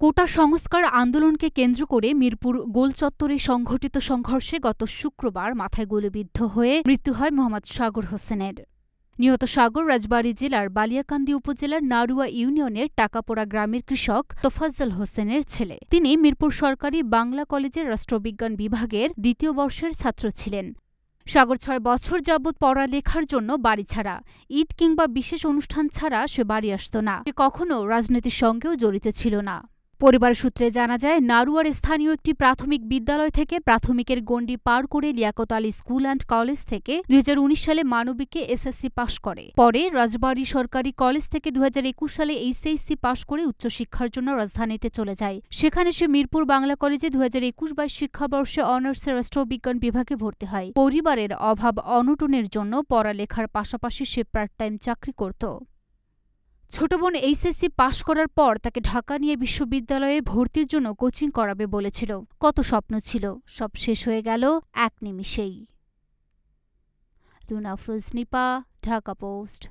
কোটা সংস্কার আন্দোলনকে কেন্দ্র করে মিরপুর গোলচত্বরে সংঘটিত সংঘর্ষে গত শুক্রবার মাথায় গুলিবিদ্ধ হয়ে মৃত্যু হয় মোহাম্মদ সাগর হোসেনের। নিহত সাগর রাজবাড়ী জেলার বালিয়াকান্দি উপজেলার নারুয়া ইউনিয়নের টাকাপোড়া গ্রামের কৃষক তোফাজ্জল হোসেনের ছেলে। তিনি মিরপুর সরকারি বাংলা কলেজের রাষ্ট্রবিজ্ঞান বিভাগের দ্বিতীয় বর্ষের ছাত্র ছিলেন। সাগর ৬ বছর যাবৎ পড়ালেখার জন্য বাড়ি ছাড়া, ঈদ কিংবা বিশেষ অনুষ্ঠান ছাড়া সে বাড়ি আসত না। সে কখনো রাজনীতির সঙ্গেও জড়িত ছিল না। পরিবার সূত্রে জানা যায়, নারুয়ার স্থানীয় একটি প্রাথমিক বিদ্যালয় থেকে প্রাথমিকের গণ্ডি পার করে Liaquat Ali school and college থেকে ২০১৯ সালে মানবিকে এসএসসি পাশ করে। পরে রাজবাড়ী সরকারি কলেজ থেকে ২০২১ সালে এইচএসসি পাশ করে উচ্চশিক্ষার জন্য রাজধানীতে চলে যায়। সেখানে সে মিরপুর বাংলা কলেজে ২০২১-২২ শিক্ষাবর্ষে অনার্সে রাষ্ট্রবিজ্ঞান বিভাগে ভর্তি হয়। পরিবারের অভাব অনটনের জন্য পড়ালেখার পাশাপাশি সে পার্ট টাইম চাকরি করত। ছোট বোন এইচএসসি পাশ করার পর তাকে ঢাকা নিয়ে বিশ্ববিদ্যালয়ে ভর্তির জন্য কোচিং করাবে বলেছিল। কত স্বপ্ন ছিল, সব শেষ হয়ে গেল এক নিমিষেই। লুনা আফরোজ নিপা, ঢাকা পোস্ট।